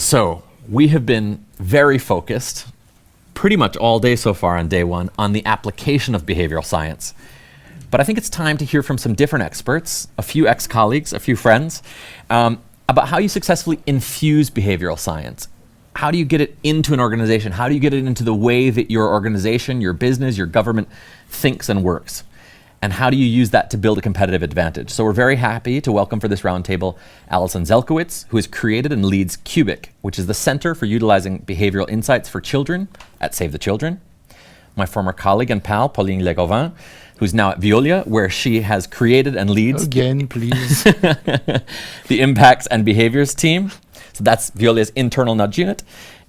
So we have been very focused pretty much all day so far on day one on the application of behavioral science. But I think it's time to hear from some different experts, a few ex-colleagues, a few friends, about how you successfully infuse behavioral science. How do you get it into an organization? How do you get it into the way that your organization, your business, your government thinks and works? And how do you use that to build a competitive advantage? So we're very happy to welcome for this roundtable Allison Zelkowitz, who has created and leads Cubic, which is the Center for Utilizing Behavioral Insights for Children at Save the Children. My former colleague and pal, Pauline Le Golvan, who's now at Veolia, where she has created and leads again, please, the Impacts and Behaviors team. So that's Veolia's internal nudge unit.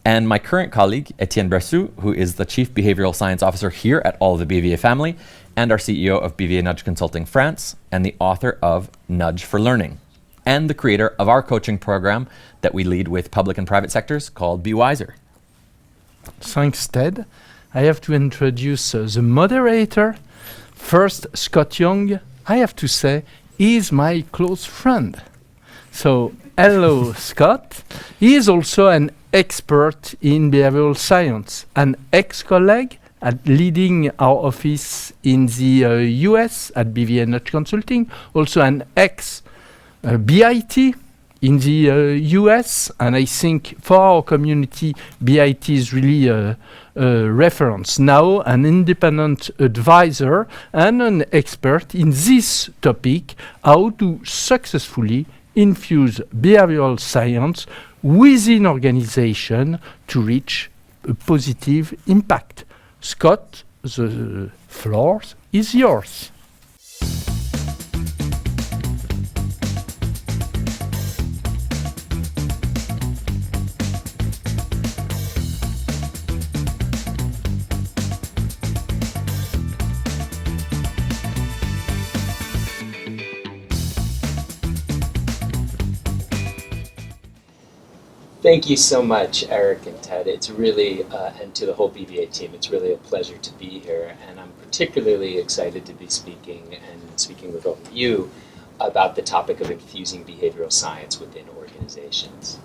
And my current colleague, Etienne Bressoud, who is the Chief Behavioral Science Officer here at all of the BVA Family, and our CEO of BVA Nudge Consulting France, and the author of Nudge for Learning, and the creator of our coaching program that we lead with public and private sectors called Be Wiser. Thanks, Ted. I have to introduce the moderator. First, Scott Young, I have to say, is my close friend. So, hello, Scott. He is also an expert in behavioral science, an ex-colleague at leading our office in the US at BVA Nudge Consulting, also an ex-BIT in the US, and I think for our community, BIT is really a reference. Now an independent advisor and an expert in this topic, how to successfully infuse behavioral science within organization to reach a positive impact. Scott, the floor is yours. Thank you so much, Eric and Ted. It's really, and to the whole BVA team, it's really a pleasure to be here. And I'm particularly excited to be speaking with all of you about the topic of infusing behavioral science within organizations.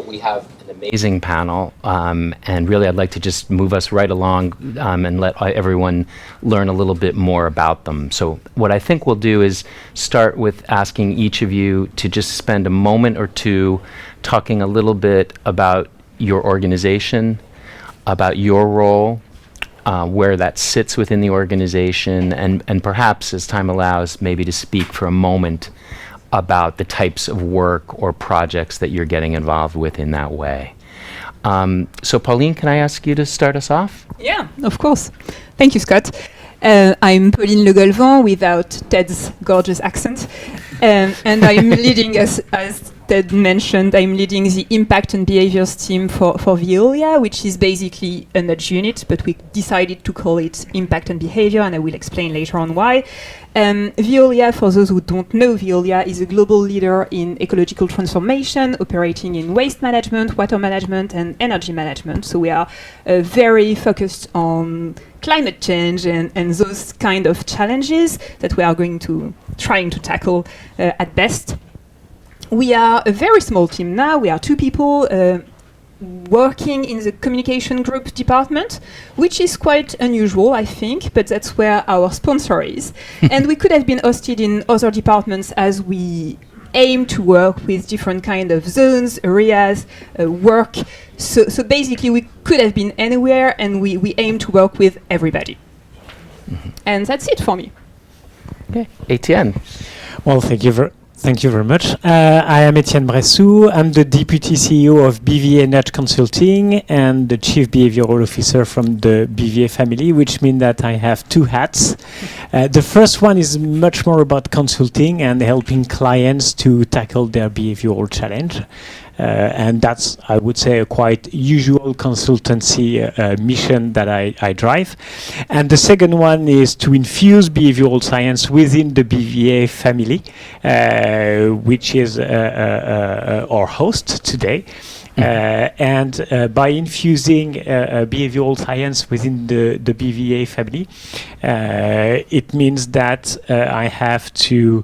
We have an amazing panel, and really I'd like to just move us right along and let everyone learn a little bit more about them. So what I think we'll do is start with asking each of you to just spend a moment or two talking a little bit about your organization, about your role, where that sits within the organization, and perhaps, as time allows, maybe to speak for a moment about the types of work or projects that you're getting involved with in that way. So Pauline, can I ask you to start us off? Yeah, of course. Thank you, Scott. I'm Pauline Le Golvan without Ted's gorgeous accent. And I'm leading, as Ted mentioned, I'm leading the Impact and Behaviors team for Veolia, which is basically a nudge unit, but we decided to call it Impact and Behavior, and I will explain later on why. Veolia, for those who don't know, Veolia is a global leader in ecological transformation, operating in waste management, water management, and energy management. So we are very focused on climate change and those kind of challenges that we are trying to tackle at best. We are a very small team now. We are 2 people working in the communication group department, which is quite unusual, I think, but that's where our sponsor is. And we could have been hosted in other departments as we aim to work with different kind of zones, areas, work. So basically we could have been anywhere, and we aim to work with everybody. Mm-hmm. And that's it for me. Okay, Etienne. Well, thank you very much. I am Etienne Bressoud. I'm the Deputy CEO of BVA Nudge Consulting and the Chief Behavioral Officer from the BVA Family, which means that I have 2 hats. The first one is much more about consulting and helping clients to tackle their behavioral challenge. And that's, I would say, a quite usual consultancy mission that I drive. And the second one is to infuse behavioral science within the BVA family, which is our host today. And by infusing behavioral science within the BVA family, it means that I have to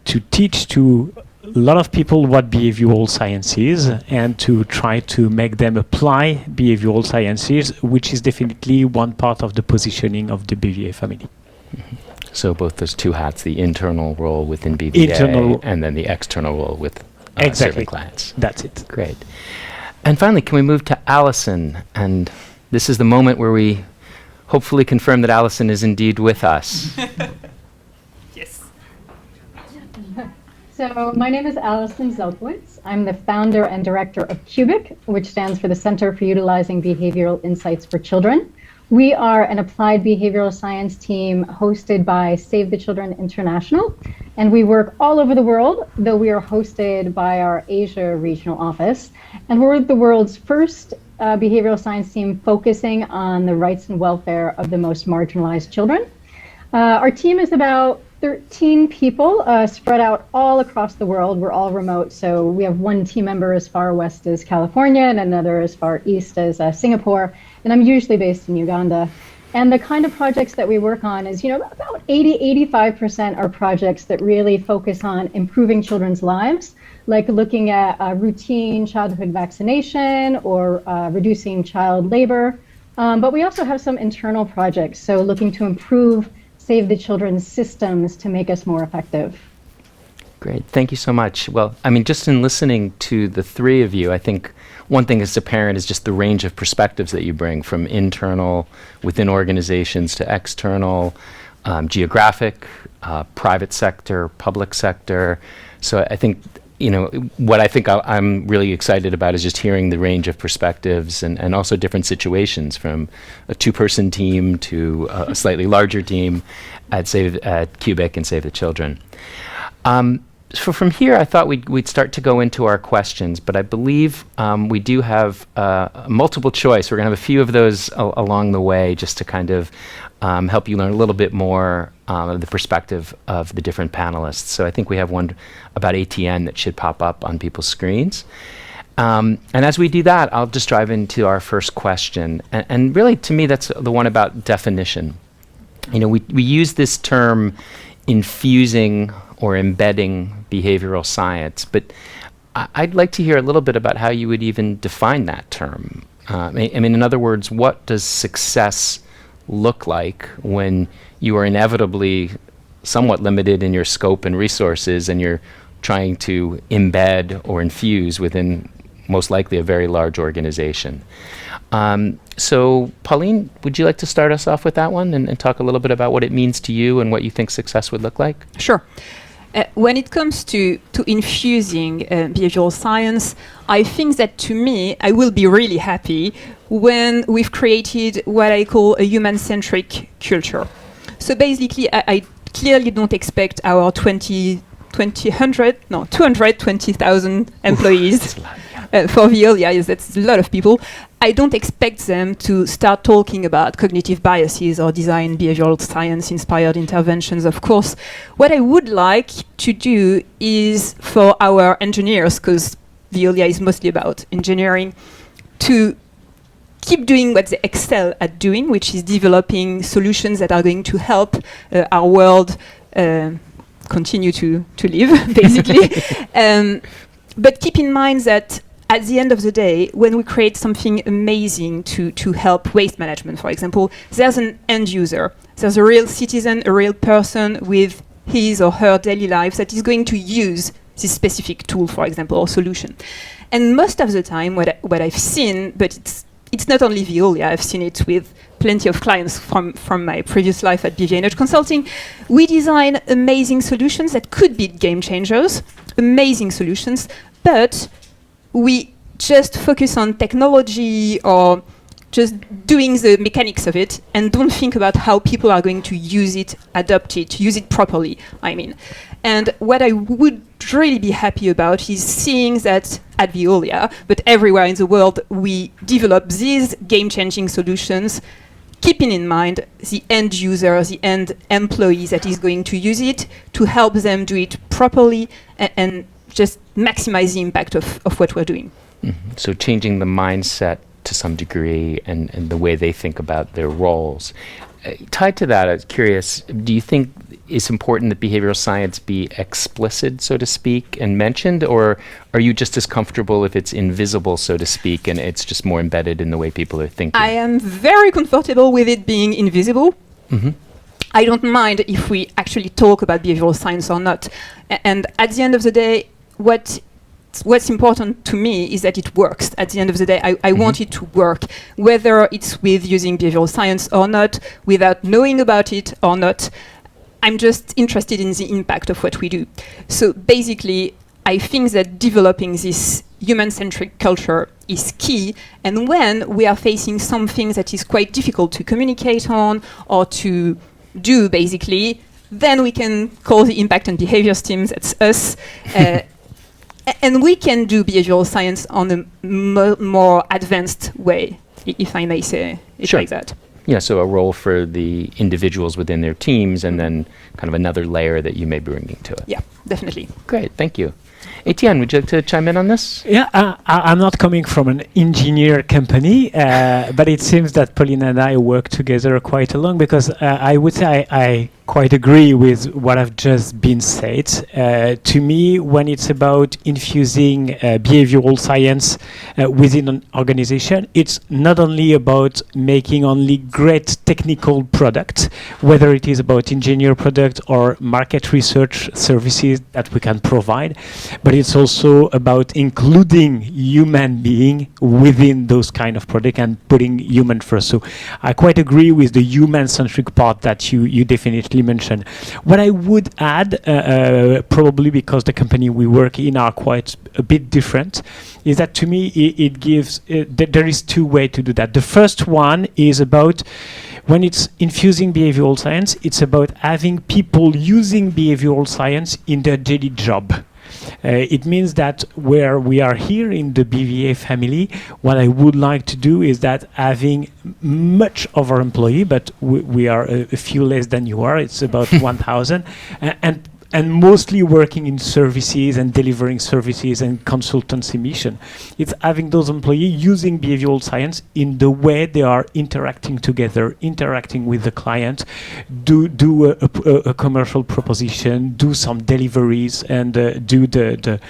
teach to a lot of people what behavioral science is and to try to make them apply behavioral sciences, which is definitely one part of the positioning of the BVA family. So both those two hats, the internal role within BVA and then the external role with serving clients. That's it. Great. And finally, can we move to Allison? And this is the moment where we hopefully confirm that Allison is indeed with us. Yes. So my name is Allison Zelkowitz. I'm the founder and director of CUBIC, which stands for the Center for Utilizing Behavioral Insights for Children. We are an applied behavioral science team hosted by Save the Children International, and we work all over the world, though we are hosted by our Asia regional office. And we're the world's first behavioral science team focusing on the rights and welfare of the most marginalized children. Our team is about 13 people spread out all across the world. We're all remote, so we have one team member as far west as California and another as far east as Singapore, and I'm usually based in Uganda. And the kind of projects that we work on is, about 85% are projects that really focus on improving children's lives, like looking at routine childhood vaccination or reducing child labor. But we also have some internal projects, so looking to improve Save the Children's systems to make us more effective. Great. Thank you so much. Well, I mean, just in listening to the three of you, I think one thing that's apparent is just the range of perspectives that you bring, from internal within organizations to external, geographic, private sector, public sector. So I think, what I think I'm really excited about is just hearing the range of perspectives and also different situations, from a two-person team to a slightly larger team at CUBIC and Save the Children. So from here, I thought we'd start to go into our questions, but I believe we do have a multiple choice. We're going to have a few of those along the way, just to kind of help you learn a little bit more of the perspective of the different panelists. So I think we have one about Etienne that should pop up on people's screens. And as we do that, I'll just dive into our first question. And really, to me, that's the one about definition. We use this term infusing or embedding behavioral science, but I'd like to hear a little bit about how you would even define that term. I mean, in other words, what does success look like when you are inevitably somewhat limited in your scope and resources, and you're trying to embed or infuse within most likely a very large organization? So Pauline, would you like to start us off with that one and talk a little bit about what it means to you and what you think success would look like? Sure. When it comes to infusing behavioral science, I think that, to me, I will be really happy when we've created what I call a human-centric culture. So basically, I clearly don't expect our 220,000 employees for Veolia. Yes, that's a lot of people. I don't expect them to start talking about cognitive biases or design behavioral science-inspired interventions, of course. What I would like to do is for our engineers, because Veolia is mostly about engineering, to keep doing what they excel at doing, which is developing solutions that are going to help our world continue to live, basically. But keep in mind that at the end of the day, when we create something amazing to help waste management, for example, there's an end user. There's a real citizen, a real person with his or her daily life that is going to use this specific tool, for example, or solution. And most of the time, what I've seen, but it's not only Veolia, I've seen it with plenty of clients from my previous life at BVA Nudge Consulting, we design amazing solutions that could be game changers, amazing solutions, but we just focus on technology or just doing the mechanics of it and don't think about how people are going to use it, adopt it, use it properly, I mean. And what I would really be happy about is seeing that at Veolia, but everywhere in the world, we develop these game-changing solutions, keeping in mind the end user, the end employee that is going to use it, to help them do it properly and just maximize the impact of what we're doing. Mm-hmm. So changing the mindset to some degree and the way they think about their roles. tied to that, I was curious, do you think it's important that behavioral science be explicit, so to speak, and mentioned, or are you just as comfortable if it's invisible, so to speak, and it's just more embedded in the way people are thinking? I am very comfortable with it being invisible. I don't mind if we actually talk about behavioral science or not. And at the end of the day, what's important to me is that it works. At the end of the day, I want it to work, whether it's with using behavioral science or not, without knowing about it or not. I'm just interested in the impact of what we do. So basically, I think that developing this human-centric culture is key. And when we are facing something that is quite difficult to communicate on or to do, basically, then we can call the impact and behaviors teams, that's us. And we can do behavioral science on a more advanced way, if I may say it like that. Yeah, so a role for the individuals within their teams, and then kind of another layer that you may be bringing to it. Yeah, definitely. Great, thank you. Etienne, would you like to chime in on this? Yeah, I'm not coming from an engineer company, but it seems that Pauline and I work together quite a long, because I would say I quite agree with what I've just been said. To me, when it's about infusing behavioral science within an organization, it's not only about making only great technical product, whether it is about engineer product or market research services that we can provide, but it's also about including human being within those kind of product and putting human first. So I quite agree with the human-centric part that you definitely mentioned. What I would add, probably because the company we work in are quite a bit different, is that to me it gives, there is two ways to do that. The first one is about when it's infusing behavioral science, it's about having people using behavioral science in their daily job. It means that where we are here in the BVA family, what I would like to do is that having much of our employee, but we are a few less than you are, it's about 1,000, and mostly working in services and delivering services and consultancy mission. It's having those employees using behavioral science in the way they are interacting together, interacting with the client, do a commercial proposition, do some deliveries, and do the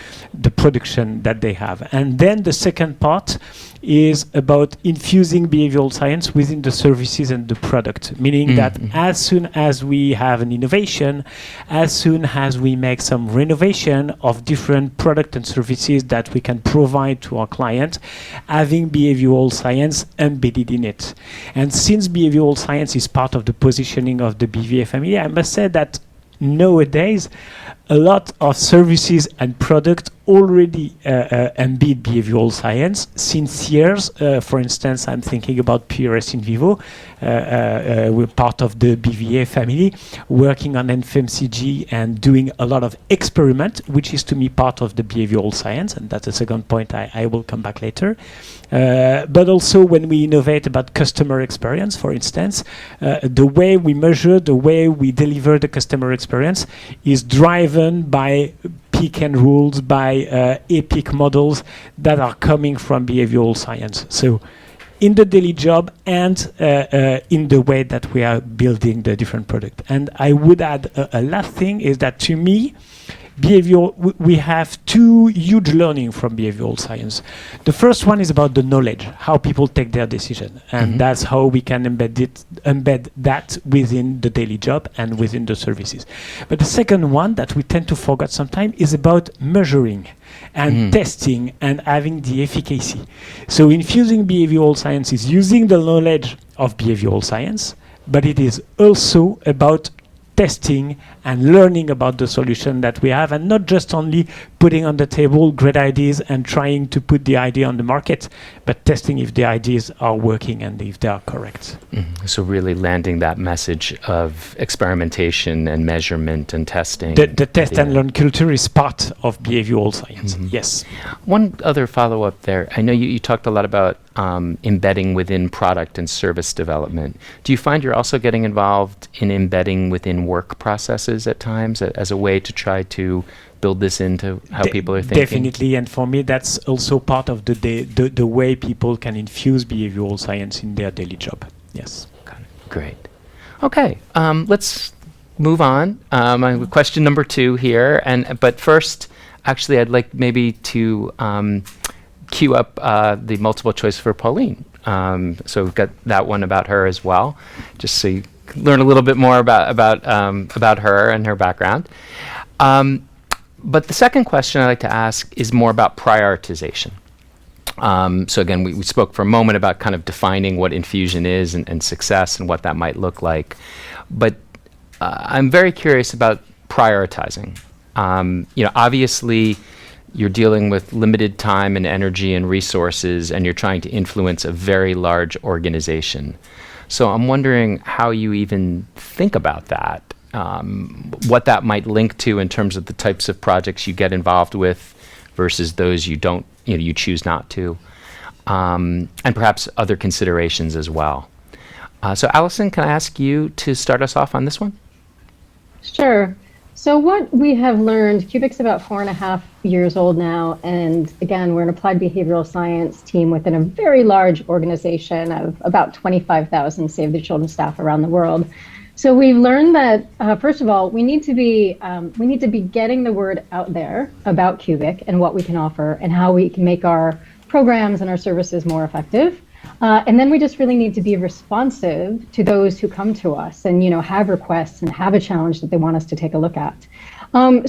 production that they have. And then the second part is about infusing behavioral science within the services and the product, meaning that as soon as we have an innovation, as soon as we make some renovation of different product and services that we can provide to our client, having behavioral science embedded in it. And since behavioral science is part of the positioning of the BVA family, I must say that nowadays a lot of services and product already embed behavioral science since years. For instance, I'm thinking about PRS in vivo. We're part of the BVA family, working on FMCG and doing a lot of experiment, which is to me part of the behavioral science, and that's a second point I will come back later. But also when we innovate about customer experience, for instance, the way we measure, the way we deliver the customer experience is driven by peak and rules, by epic models that are coming from behavioral science. So in the daily job and in the way that we are building the different product. And I would add a last thing is that to me, we have two huge learning from behavioral science. The first one is about the knowledge, how people take their decision, and that's how we can embed that within the daily job and within the services. But the second one that we tend to forget sometimes is about measuring and testing and having the efficacy. So infusing behavioral science is using the knowledge of behavioral science, but it is also about testing and learning about the solution that we have, and not just only putting on the table great ideas and trying to put the idea on the market, but testing if the ideas are working and if they are correct. So really landing that message of experimentation and measurement and testing. The test and learn culture is part of behavioral science, yes. One other follow-up there. I know you talked a lot about embedding within product and service development. Do you find you're also getting involved in embedding within work processes at times as a way to try to build this into how people are thinking? Definitely, and for me that's also part of the way people can infuse behavioral science in their daily job. Yes. Got it. Great. Okay, let's move on. Question number 2 here, but first, actually, I'd like maybe to queue up the multiple choice for Pauline. So we've got that one about her as well, just so you can learn a little bit more about her and her background. But the second question I'd like to ask is more about prioritization. So again, we spoke for a moment about kind of defining what infusion is and success and what that might look like. But I'm very curious about prioritizing. Obviously, you're dealing with limited time and energy and resources, and you're trying to influence a very large organization. So I'm wondering how you even think about that, what that might link to in terms of the types of projects you get involved with versus those you don't, you choose not to, and perhaps other considerations as well. So Allison, can I ask you to start us off on this one? Sure. So what we have learned, Cubic's about 4.5 years old now, and again, we're an applied behavioral science team within a very large organization of about 25,000 Save the Children staff around the world. So we've learned that, first of all, we need to be getting the word out there about Cubic and what we can offer and how we can make our programs and our services more effective. And then we just really need to be responsive to those who come to us and, have requests and have a challenge that they want us to take a look at.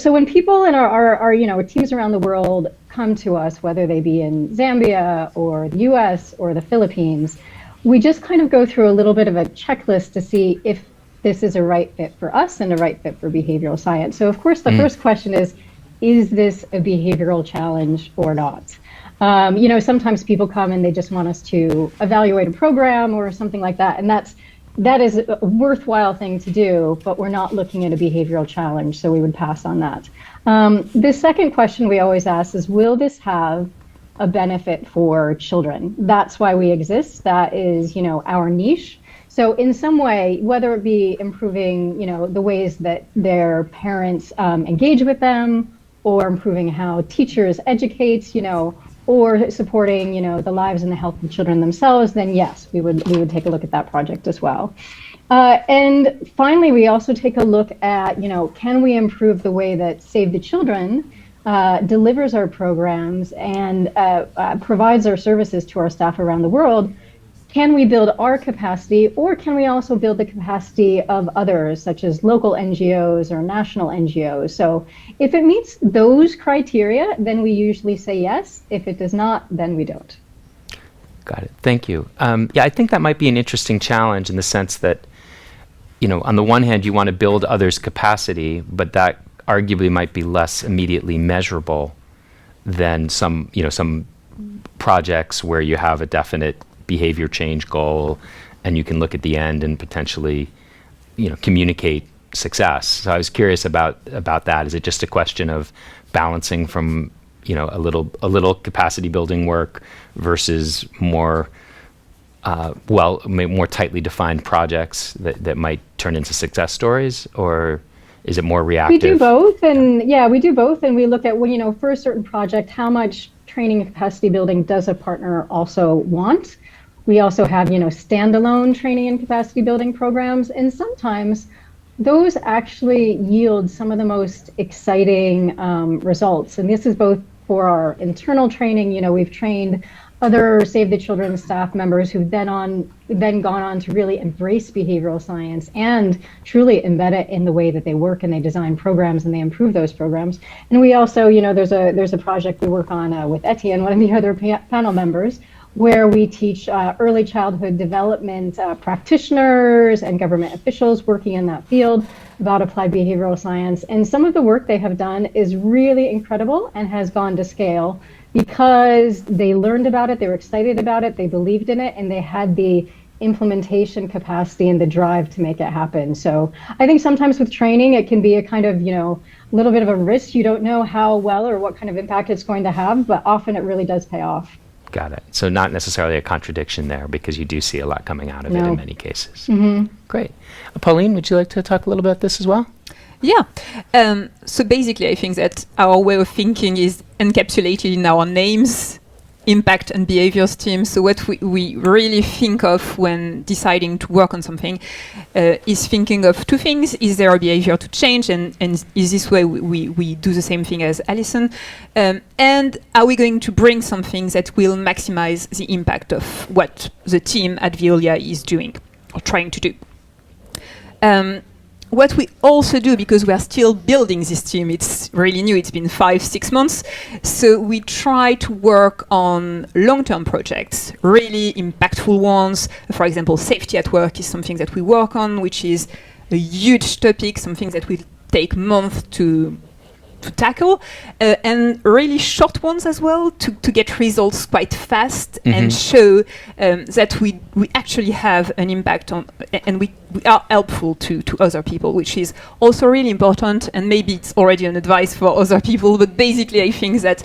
So when people in our teams around the world come to us, whether they be in Zambia or the US or the Philippines, we just kind of go through a little bit of a checklist to see if this is a right fit for us and a right fit for behavioral science. So of course, the first question is this a behavioral challenge or not? Sometimes people come and they just want us to evaluate a program or something like that. And that is a worthwhile thing to do, but we're not looking at a behavioral challenge, so we would pass on that. The second question we always ask is, will this have a benefit for children? That's why we exist. That is, our niche. So in some way, whether it be improving, the ways that their parents engage with them, or improving how teachers educate, or supporting, the lives and the health of the children themselves, then yes, we would take a look at that project as well. And finally, we also take a look at, can we improve the way that Save the Children delivers our programs and provides our services to our staff around the world? Can we build our capacity, or can we also build the capacity of others, such as local NGOs or national NGOs? So if it meets those criteria, then we usually say yes. If it does not, then we don't. Got it. Thank you. I think that might be an interesting challenge in the sense that, on the one hand, you want to build others' capacity, but that arguably might be less immediately measurable than some projects where you have a definite behavior change goal, and you can look at the end and potentially, communicate success. So I was curious about that. Is it just a question of balancing from, a little capacity building work versus more, more tightly defined projects that might turn into success stories, or is it more reactive? We do both, and we look at, for a certain project, how much training and capacity building does a partner also want? We also have, standalone training and capacity building programs, and sometimes those actually yield some of the most exciting results. And this is both for our internal training. We've trained other Save the Children staff members who've then gone on to really embrace behavioral science and truly embed it in the way that they work and they design programs and they improve those programs. And we also, there's a project we work on with Etienne, one of the other panel members, where we teach early childhood development practitioners and government officials working in that field about applied behavioral science. And some of the work they have done is really incredible and has gone to scale because they learned about it, they were excited about it, they believed in it, and they had the implementation capacity and the drive to make it happen. So I think sometimes with training, it can be a kind of, little bit of a risk. You don't know how well or what kind of impact it's going to have, but often it really does pay off. Got it. So not necessarily a contradiction there, because you do see a lot coming out of it in many cases. Great. Pauline, would you like to talk a little about this as well? Yeah. So basically, I think that our way of thinking is encapsulated in our names, impact and behaviors team. So what we really think of when deciding to work on something is thinking of two things. Is there a behavior to change? And is this way we do the same thing as Allison? And are we going to bring something that will maximize the impact of what the team at Veolia is doing or trying to do? What we also do, because we are still building this team, it's really new, it's been 5-6 months, so we try to work on long-term projects, really impactful ones. For example, safety at work is something that we work on, which is a huge topic, something that will take months to tackle, and really short ones as well, to get results quite fast and show that we actually have an impact on, and we are helpful to other people, which is also really important. And maybe it's already an advice for other people, but basically I think that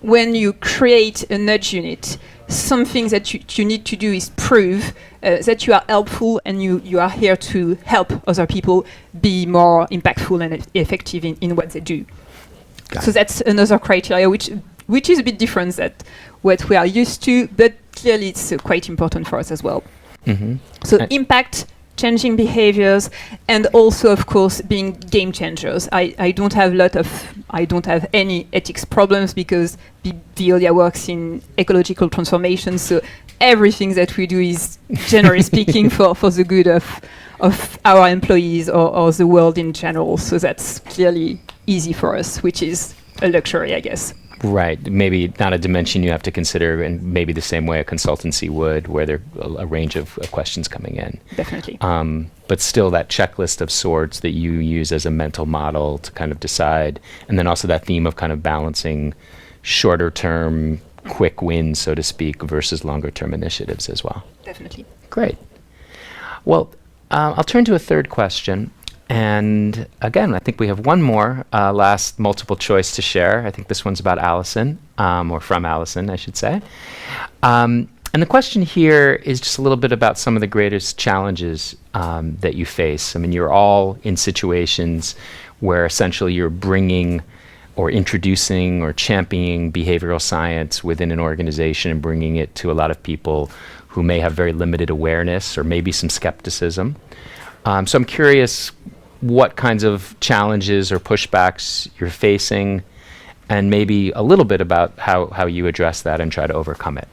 when you create a nudge unit, something that you need to do is prove that you are helpful and you are here to help other people be more impactful and effective in what they do. So that's another criteria, which is a bit different than what we are used to, but clearly it's quite important for us as well. So impact, changing behaviors, and also, of course, being game changers. I don't have any ethics problems because Veolia works in ecological transformation. So everything that we do is, generally speaking, for the good of our employees or the world in general. So that's clearly easy for us, which is a luxury, I guess. Right. Maybe not a dimension you have to consider in maybe the same way a consultancy would, where there are a range of questions coming in. Definitely. But still that checklist of sorts that you use as a mental model to kind of decide, and then also that theme of kind of balancing shorter term, quick wins, so to speak, versus longer term initiatives as well. Definitely. Great. Well, I'll turn to a third question. And again, I think we have one more last multiple choice to share. I think this one's about Allison, or from Allison, I should say. And the question here is just a little bit about some of the greatest challenges that you face. I mean, you're all in situations where essentially you're bringing or introducing or championing behavioral science within an organization and bringing it to a lot of people who may have very limited awareness or maybe some skepticism. So I'm curious what kinds of challenges or pushbacks you're facing, and maybe a little bit about how you address that and try to overcome it.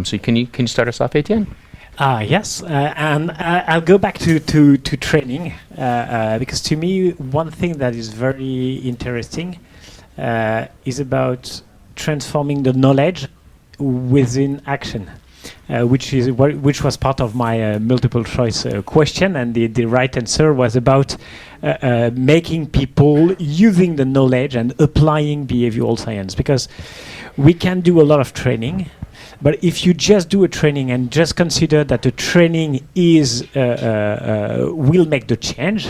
So can you start us off, Etienne? Yes, and I'll go back to training, because to me one thing that is very interesting is about transforming the knowledge within action. Which was part of my multiple choice question, and the right answer was about making people using the knowledge and applying behavioral science, because we can do a lot of training, but if you just do a training and just consider that the training is will make the change,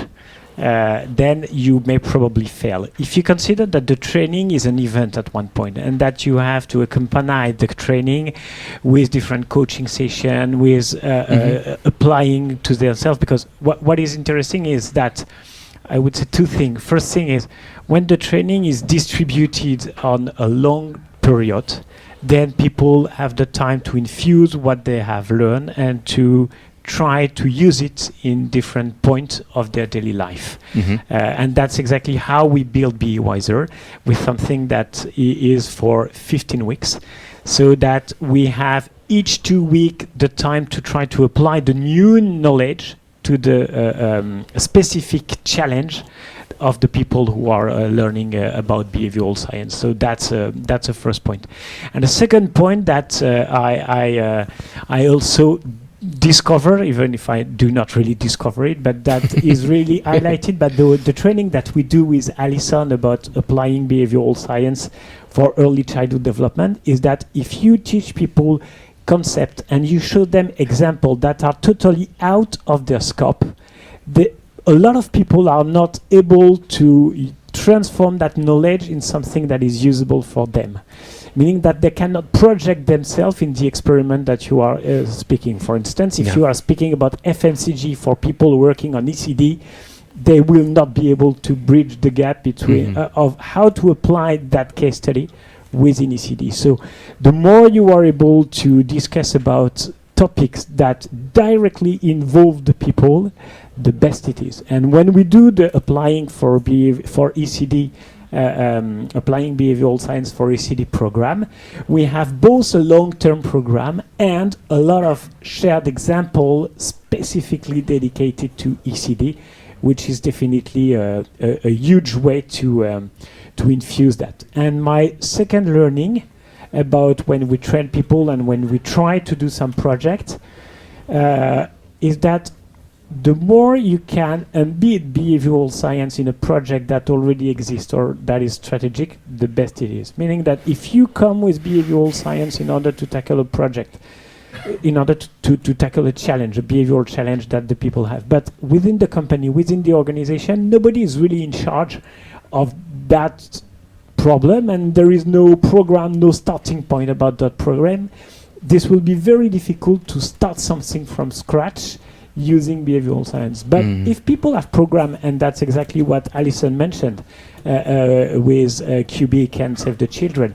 then you may probably fail. If you consider that the training is an event at one point and that you have to accompany the training with different coaching sessions, with applying to themselves, because what is interesting is that I would say two things. First thing is, when the training is distributed on a long period, then people have the time to infuse what they have learned and to try to use it in different points of their daily life. And that's exactly how we build Be Wiser, with something that is for 15 weeks, so that we have each 2 weeks the time to try to apply the new knowledge to the specific challenge of the people who are learning about behavioral science. So that's a first point. And the second point that I also discover, even if I do not really discover it, but that is really highlighted by the training that we do with Allison about applying behavioral science for early childhood development, is that if you teach people concept and you show them examples that are totally out of their scope, a lot of people are not able to transform that knowledge in something that is usable for them. Meaning that they cannot project themselves in the experiment that you are speaking. For instance, if you are speaking about FMCG for people working on ECD, they will not be able to bridge the gap between of how to apply that case study within ECD. So the more you are able to discuss about topics that directly involve the people, the best it is. And when we do the applying for ECD, applying behavioral science for ECD program, we have both a long-term program and a lot of shared example specifically dedicated to ECD, which is definitely a huge way to infuse that. And my second learning about when we train people and when we try to do some project is that the more you can embed behavioral science in a project that already exists or that is strategic, the best it is. Meaning that if you come with behavioral science in order to tackle a project, in order to tackle a challenge, a behavioral challenge that the people have, but within the company, within the organization, nobody is really in charge of that problem, and there is no program, no starting point about that program. This will be very difficult to start something from scratch using behavioral science. But if people have program, and that's exactly what Allison mentioned with Cubic and Save the Children,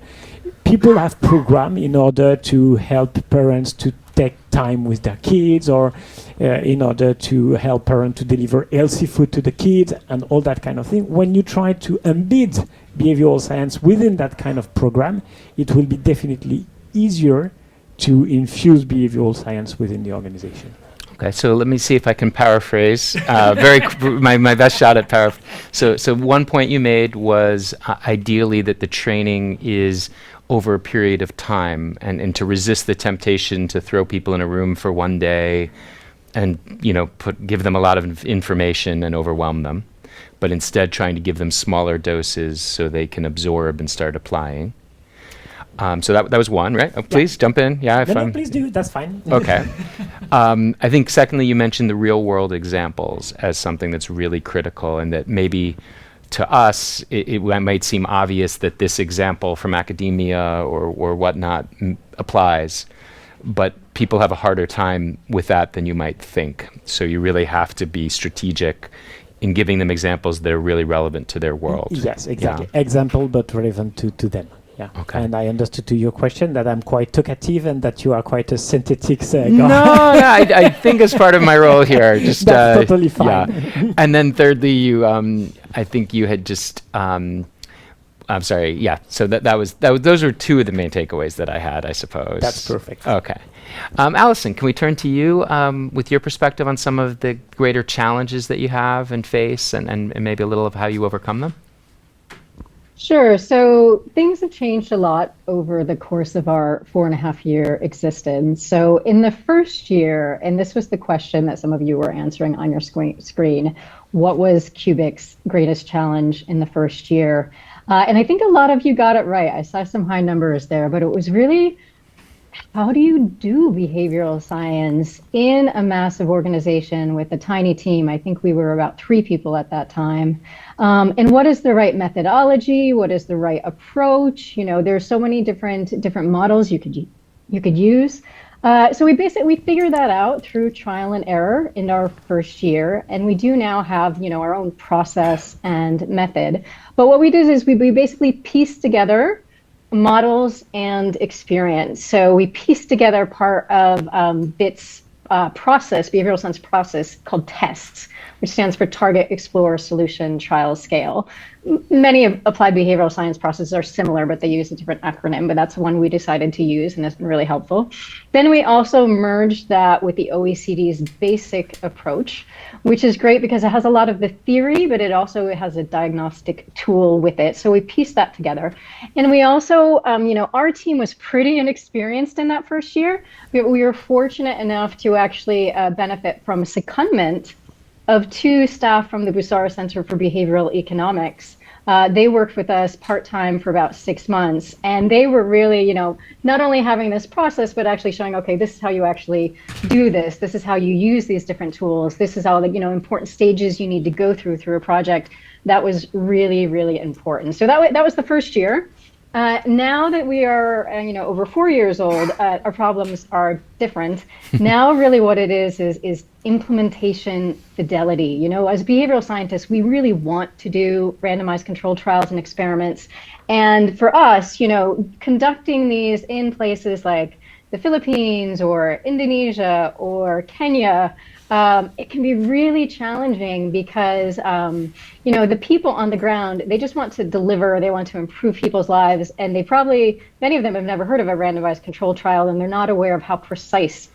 people have program in order to help parents to take time with their kids, or in order to help parents to deliver healthy food to the kids and all that kind of thing. When you try to embed behavioral science within that kind of program, it will be definitely easier to infuse behavioral science within the organization. Okay, so let me see if I can paraphrase. My best shot at paraphrase. So one point you made was ideally that the training is over a period of time, and to resist the temptation to throw people in a room for one day and give them a lot of information and overwhelm them, but instead trying to give them smaller doses so they can absorb and start applying. So that was one, right? Please jump in. Yeah, no, please do. That's fine. Okay. I think secondly, you mentioned the real world examples as something that's really critical, and that maybe to us, it might seem obvious that this example from academia or whatnot applies, but people have a harder time with that than you might think. So you really have to be strategic in giving them examples that are really relevant to their world. Yes, exactly. Yeah. Example, but relevant to them. Yeah. Okay. And I understood to your question that I'm quite talkative and that you are quite a synthetic guy. No, yeah, I think as part of my role here, just that's totally fine. Yeah. And then thirdly, you, I think you had just, I'm sorry, yeah. So those are two of the main takeaways that I had, I suppose. That's perfect. Okay. Allison, can we turn to you with your perspective on some of the greater challenges that you have and face, and maybe a little of how you overcome them? Sure. So things have changed a lot over the course of our 4.5-year existence. So in the first year, and this was the question that some of you were answering on your screen, what was Cubic's greatest challenge in the first year? And I think a lot of you got it right. I saw some high numbers there, but it was really, how do you do behavioral science in a massive organization with a tiny team? I think we were about 3 people at that time. And what is the right methodology? What is the right approach? There's so many different models you could use. So we figured that out through trial and error in our first year, and we do now have our own process and method. But what we did is we basically pieced together models and experience. So we pieced together part of BIT's process, behavioral science process, called TESTS, which stands for Target, Explore, Solution, Trial, Scale. Many of applied behavioral science processes are similar, but they use a different acronym, but that's the one we decided to use, and it's been really helpful. Then we also merged that with the OECD's basic approach, which is great because it has a lot of the theory, but it also has a diagnostic tool with it. So we pieced that together. And we also, our team was pretty inexperienced in that first year. We were fortunate enough to actually benefit from a secondment of 2 staff from the Busara Center for Behavioral Economics. They worked with us part-time for about 6 months, and they were really, not only having this process, but actually showing, okay, this is how you actually do this. This is how you use these different tools. This is all the, important stages you need to go through a project. That was really, really important. So that was the first year. Now that we are, over 4 years old, our problems are different. Now, really, what it is implementation fidelity. You know, as behavioral scientists, we really want to do randomized controlled trials and experiments. And for us, conducting these in places like the Philippines or Indonesia or Kenya, it can be really challenging because, the people on the ground, they just want to deliver, they want to improve people's lives, and many of them have never heard of a randomized controlled trial, and they're not aware of how precise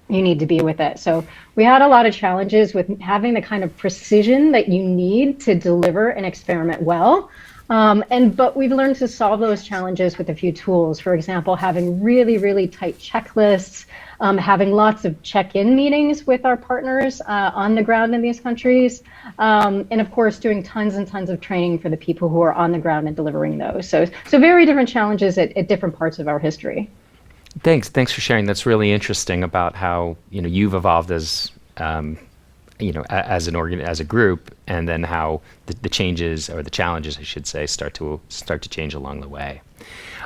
you need to be with it. So we had a lot of challenges with having the kind of precision that you need to deliver an experiment well. But we've learned to solve those challenges with a few tools. For example, having really, really tight checklists, having lots of check-in meetings with our partners on the ground in these countries, and of course doing tons and tons of training for the people who are on the ground and delivering those. So very different challenges at different parts of our history. Thanks for sharing. That's really interesting about how you've evolved as as a group, and then how the changes, or the challenges, I should say, start to change along the way.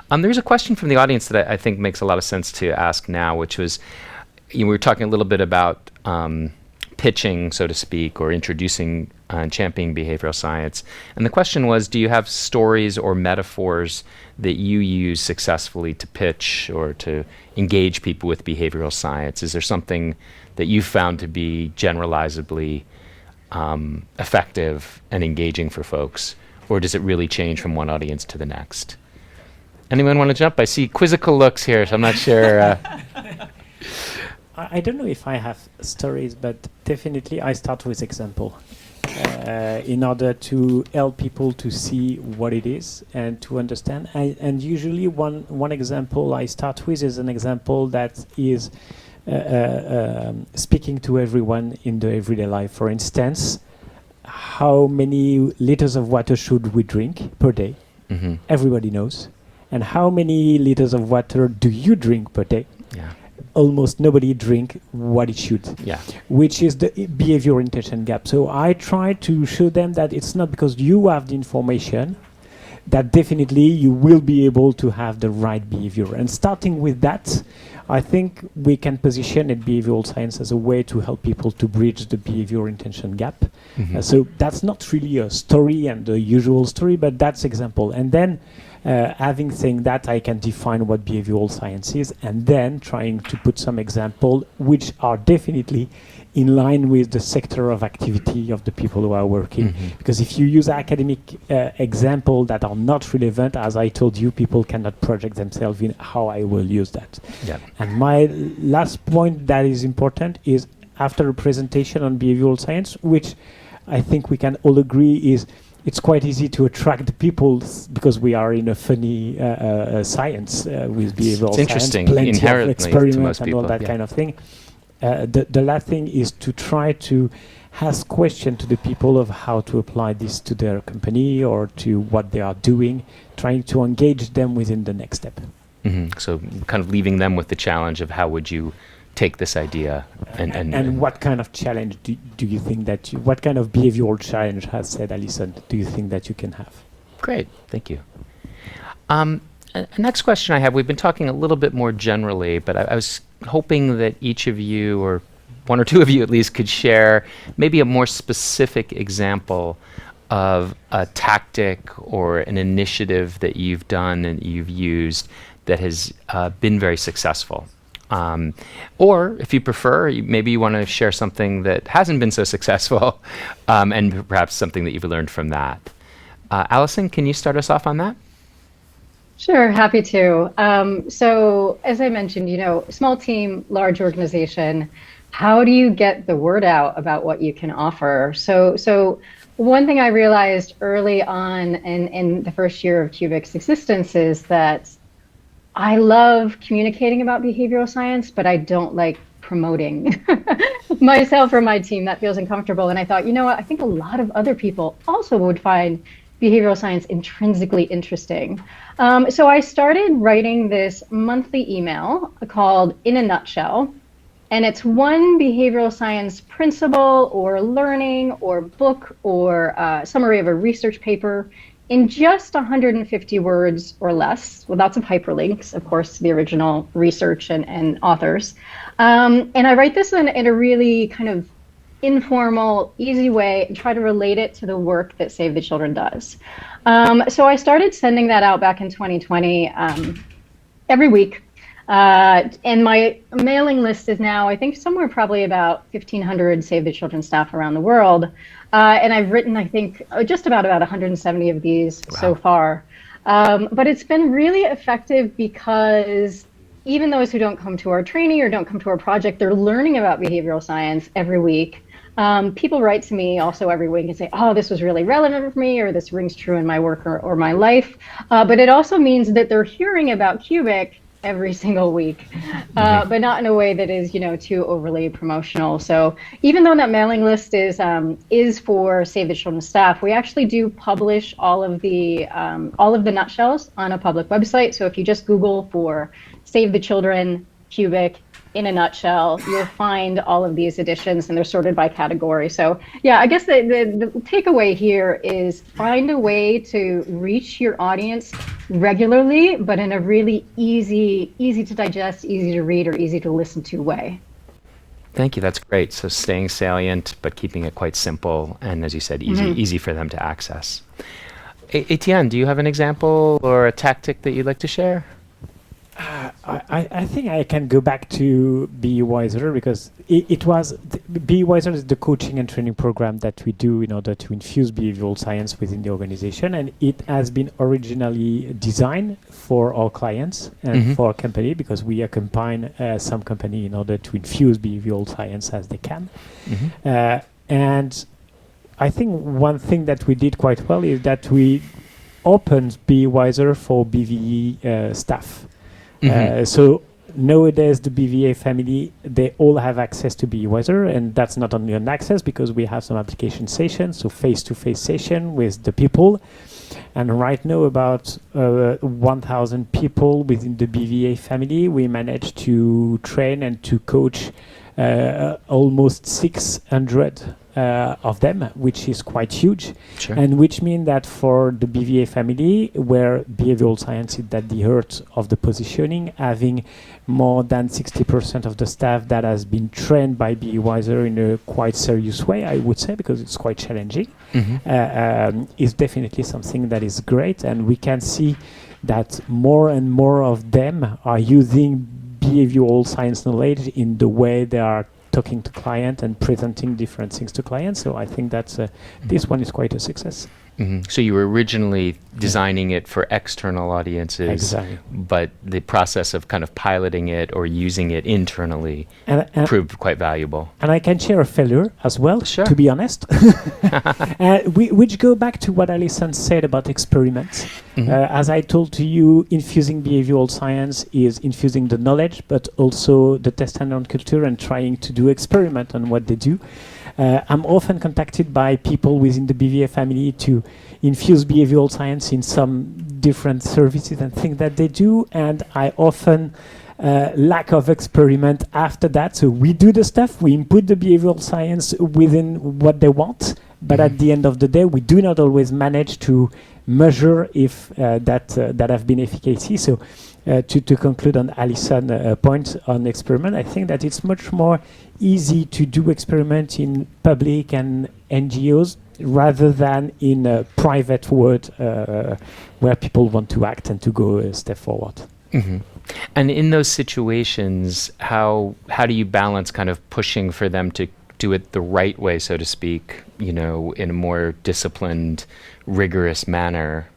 There's a question from the audience that I think makes a lot of sense to ask now, which was, we were talking a little bit about pitching, so to speak, or introducing and championing behavioral science. And the question was, do you have stories or metaphors that you use successfully to pitch or to engage people with behavioral science? Is there something that you found to be generalizably effective and engaging for folks? Or does it really change from one audience to the next? Anyone want to jump? I see quizzical looks here, so I'm not sure. I don't know if I have stories, but definitely I start with example in order to help people to see what it is and to understand. And usually one example I start with is an example that is speaking to everyone in the everyday life. For instance, how many liters of water should we drink per day? Mm-hmm. Everybody knows. And how many liters of water do you drink per day? Yeah. Almost nobody drink what it should. Yeah. Which is the behavior intention gap. So I try to show them that it's not because you have the information that definitely you will be able to have the right behavior. And starting with that, I think we can position at behavioral science as a way to help people to bridge the behavior intention gap. Mm-hmm. So that's not really a story and the usual story, but that's example. And then having saying that, I can define what behavioral science is, and then trying to put some example which are definitely in line with the sector of activity of the people who are working. Mm-hmm. Because if you use academic example that are not relevant, as I told you, people cannot project themselves in how I will use that. Yeah. And my last point that is important is, after a presentation on behavioral science, which I think we can all agree is it's quite easy to attract people because we are in a funny science with behavioral science. It's interesting, plenty of inherently, to experiments most and people, all that yeah. kind of thing. The last thing is to try to ask questions to the people of how to apply this to their company or to what they are doing, trying to engage them within the next step. Mm-hmm. So kind of leaving them with the challenge of how would you take this idea and what kind of challenge do you think that what kind of behavioral challenge, has said Allison, do you think that you can have? Great, thank you. Next question I have, we've been talking a little bit more generally, but I was hoping that each of you, or one or two of you at least, could share maybe a more specific example of a tactic or an initiative that you've done and you've used that has been very successful. Or if you prefer, maybe you want to share something that hasn't been so successful, and perhaps something that you've learned from that. Allison, can you start us off on that? Sure, happy to. So as I mentioned, small team, large organization, how do you get the word out about what you can offer? So one thing I realized early on in the first year of Cubic's existence is that I love communicating about behavioral science, but I don't like promoting myself or my team. That feels uncomfortable. And I thought, what? I think a lot of other people also would find behavioral science intrinsically interesting. So I started writing this monthly email called In a Nutshell. And it's one behavioral science principle or learning or book or summary of a research paper in just 150 words or less, with lots of hyperlinks, of course, to the original research and authors. And I write this in a really kind of informal, easy way and try to relate it to the work that Save the Children does. So I started sending that out back in 2020 every week. And my mailing list is now, I think, somewhere probably about 1,500 Save the Children staff around the world. And I've written, I think, just about 170 of these so far. But it's been really effective because even those who don't come to our training or don't come to our project, they're learning about behavioral science every week. People write to me also every week and say, oh, this was really relevant for me, or this rings true in my work or my life. But it also means that they're hearing about Cubic every single week, but not in a way that is, too overly promotional. So even though that mailing list is for Save the Children staff, we actually do publish all of the nutshells on a public website. So if you just Google for Save the Children Cubic in a nutshell, you'll find all of these editions, and they're sorted by category. So yeah, I guess the takeaway here is find a way to reach your audience regularly, but in a really easy to digest, easy to read, or easy to listen to way. Thank you. That's great. So staying salient, but keeping it quite simple, and as you said, easy for them to access. Etienne, do you have an example or a tactic that you'd like to share? I think I can go back to Be Wiser, because it was Be Wiser is the coaching and training program that we do in order to infuse behavioral science within the organization, and it has been originally designed for our clients and for our company, because we accompany some company in order to infuse behavioral science as they can. And I think one thing that we did quite well is that we opened Be Wiser for BVE staff. So nowadays, the BVA family, they all have access to Be Wiser, and that's not only an access, because we have some application sessions, so face-to-face session with the people. And right now, about 1,000 people within the BVA family, we managed to train and to coach almost 600 of them, which is quite huge. Sure. And which means that for the BVA family, where behavioral science is at the heart of the positioning, having more than 60% of the staff that has been trained by Be Wiser in a quite serious way, I would say, because it's quite challenging, is definitely something that is great. And we can see that more and more of them are using behavioral science knowledge in the way they are talking to clients and presenting different things to clients. So I think that's this one is quite a success. So you were originally designing it for external audiences, Exactly. but the process of kind of piloting it or using it internally proved quite valuable. And I can share a failure as well, Sure. to be honest, which go back to what Allison said about experiments. As I told to you, infusing behavioral science is infusing the knowledge, but also the test and learn culture, and trying to do experiment on what they do. I'm often contacted by people within the BVA family to infuse behavioral science in some different services and things that they do, and I often lack of experiment after that. So we do the stuff, we input the behavioral science within what they want, but at the end of the day, we do not always manage to measure if that have been efficacy. So to conclude on Allison's point on experiment, I think that it's much more easy to do experiment in public and NGOs rather than in a private world where people want to act and to go a step forward. And in those situations, how do you balance kind of pushing for them to do it the right way, so to speak, in a more disciplined, rigorous manner,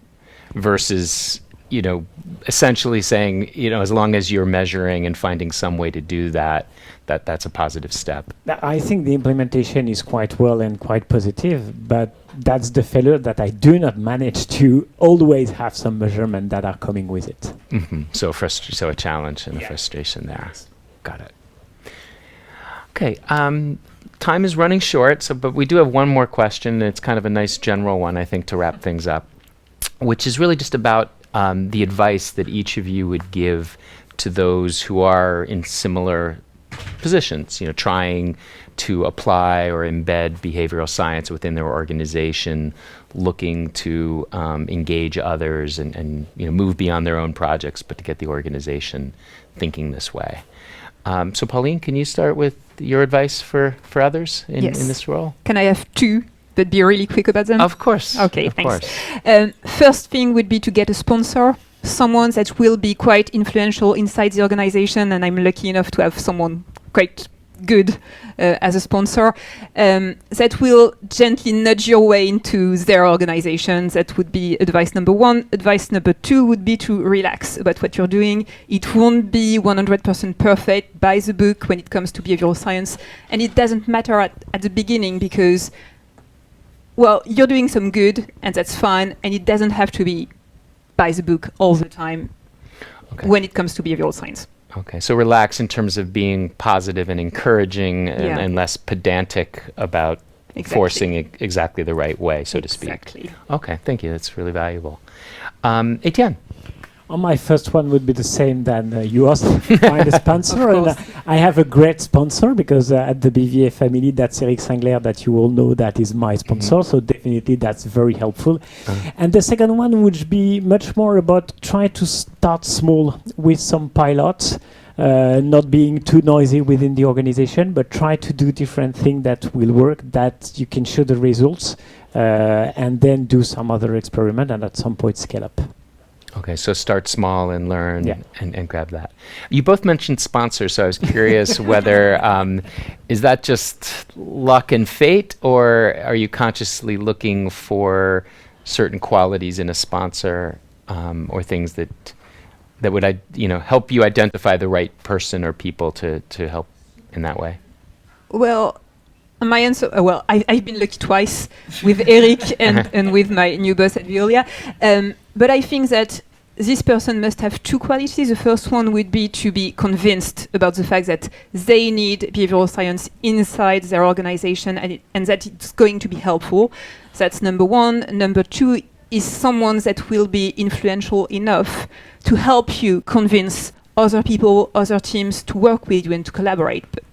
versus essentially saying, as long as you're measuring and finding some way to do that's a positive step? I think the implementation is quite well and quite positive, but that's the failure, that I do not manage to always have some measurement that are coming with it. So a challenge and a frustration there. Got it. Okay. Time is running short, but we do have one more question, and it's kind of a nice general one, I think, to wrap things up, which is really just about the advice that each of you would give to those who are in similar positions, trying to apply or embed behavioral science within their organization, looking to engage others and move beyond their own projects, but to get the organization thinking this way. So Pauline, can you start with your advice for others in this role? Can I have two, but be really quick about them? Of course. Okay, of thanks. Course. First thing would be to get a sponsor, someone that will be quite influential inside the organization, and I'm lucky enough to have someone quite good as a sponsor, that will gently nudge your way into their organization. That would be advice number one. Advice number two would be to relax about what you're doing. It won't be 100% perfect by the book when it comes to behavioral science, and it doesn't matter at the beginning because, well, you're doing some good, and that's fine, and it doesn't have to be by the book all the time when it comes to behavioral science. Okay, so relax in terms of being positive and encouraging and less pedantic about forcing exactly the right way, so to speak. Exactly. Okay, thank you. That's really valuable. Etienne? Well, my first one would be the same than yours. Find a sponsor. And, I have a great sponsor because at the BVA family, that's Eric Singler that you all know that is my sponsor. So definitely that's very helpful. And the second one would be much more about trying to start small with some pilots, not being too noisy within the organization, but try to do different things that will work, that you can show the results, and then do some other experiment and at some point scale up. Okay, so start small and learn and grab that. You both mentioned sponsors, so I was curious whether, is that just luck and fate, or are you consciously looking for certain qualities in a sponsor or things that would help you identify the right person or people to help in that way? Well, my answer, I've been lucky twice with Eric and with my new boss at Veolia. But I think that this person must have two qualities. The first one would be to be convinced about the fact that they need behavioral science inside their organization and that it's going to be helpful. That's number one. Number two is someone that will be influential enough to help you convince other people, other teams to work with you and to collaborate. But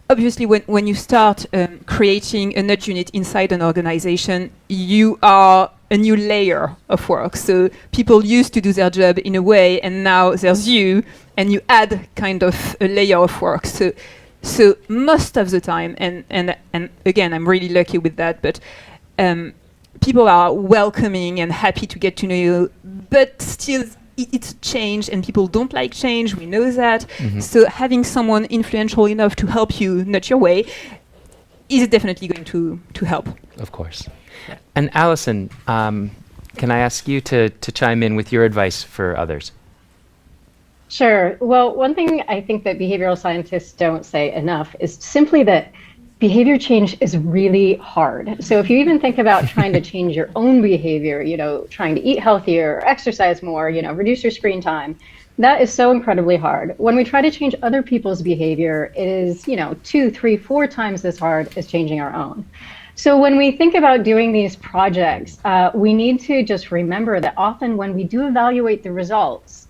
obviously, when you start creating a nudge unit inside an organization, you are a new layer of work. So people used to do their job in a way, and now there's you, and you add kind of a layer of work. So most of the time, and again, I'm really lucky with that, but people are welcoming and happy to get to know you, but still it's change, and people don't like change. We know that. So having someone influential enough to help you nudge your way is definitely going to help. Of course. And Allison, can I ask you to chime in with your advice for others? Sure. Well, one thing I think that behavioral scientists don't say enough is simply that behavior change is really hard. So if you even think about trying to change your own behavior, trying to eat healthier, exercise more, reduce your screen time, that is so incredibly hard. When we try to change other people's behavior, it is, 2, 3, 4 times as hard as changing our own. So when we think about doing these projects, we need to just remember that often when we do evaluate the results,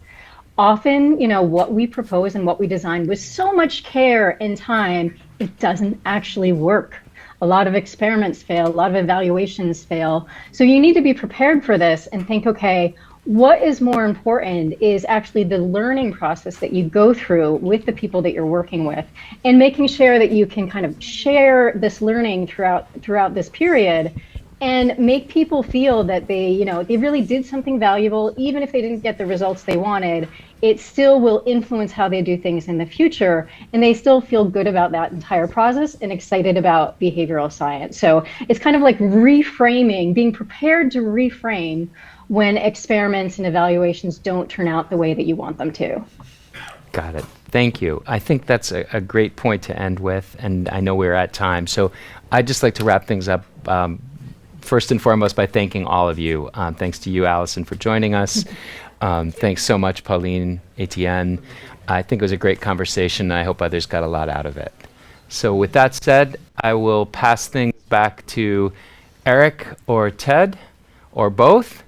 often, what we propose and what we design with so much care and time, it doesn't actually work. A lot of experiments fail, a lot of evaluations fail. So you need to be prepared for this and think, okay, what is more important is actually the learning process that you go through with the people that you're working with, and making sure that you can kind of share this learning throughout this period and make people feel that they really did something valuable. Even if they didn't get the results they wanted, it still will influence how they do things in the future, and they still feel good about that entire process and excited about behavioral science. So it's kind of like reframing, being prepared to reframe when experiments and evaluations don't turn out the way that you want them to. Got it. Thank you. I think that's a great point to end with, and I know we're at time. So I'd just like to wrap things up first and foremost by thanking all of you. Thanks to you, Allison, for joining us. Thanks so much, Pauline, Etienne. I think it was a great conversation, and I hope others got a lot out of it. So with that said, I will pass things back to Eric or Ted, or both,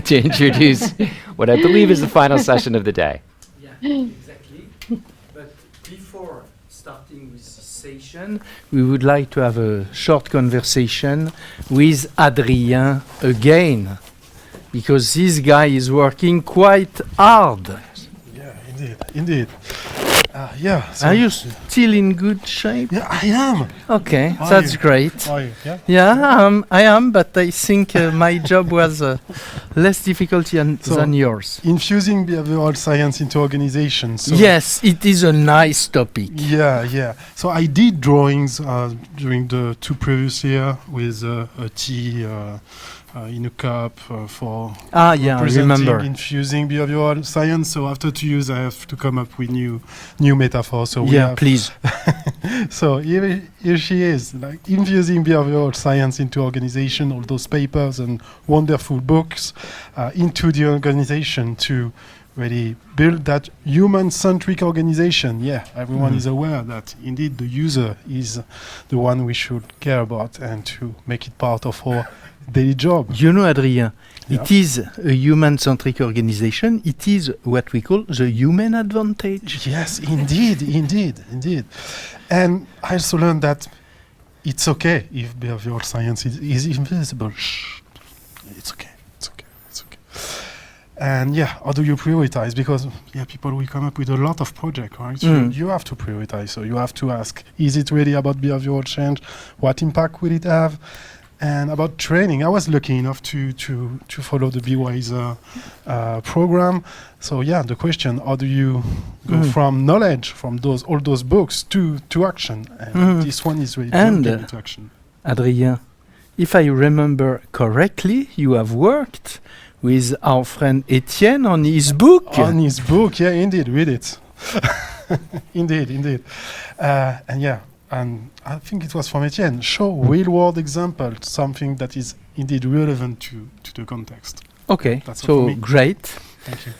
to introduce what I believe is the final session of the day. Yeah, exactly. But before conversation. We would like to have a short conversation with Adrien again, because this guy is working quite hard. Yeah, indeed. Yeah. So Are you still in good shape? Yeah, I am. Okay, Are that's you? great. Are you? Yeah. Yeah, I am, but I think my job was less difficult So- than yours. Infusing behavioral science into organizations. So Yes, it is a nice topic. Yeah. So I did drawings during the 2 previous year with a tea in a cup for I presenting remember. infusing behavioral science. So after 2 years, I have to come up with new metaphors. So we Yeah, have please. So here she is, like infusing behavioral science into organization, all those papers and wonderful books into the organization to really build that human-centric organization. Yeah, everyone is aware that indeed the user is the one we should care about and to make it part of our daily job. You know, Adrien, Yeah. it is a human-centric organization. It is what we call the human advantage. Yes, indeed. And I also learned that it's okay if behavioral science is invisible. Shh. It's okay. And yeah, how do you prioritize? Because people will come up with a lot of projects, right? So you have to prioritize. So you have to ask, is it really about behavioral change? What impact will it have? And about training, I was lucky enough to follow the BWise program. So yeah, the question: how do you go from knowledge, from all those books, to action? And this one is really And, getting into action. Adrien, if I remember correctly, you have worked with our friend Etienne on his book. On his book, yeah, indeed, read it. indeed. And yeah. And I think it was from Etienne, show real-world example, something that is indeed relevant to the context. Okay, That's all for so me. great. Thank you.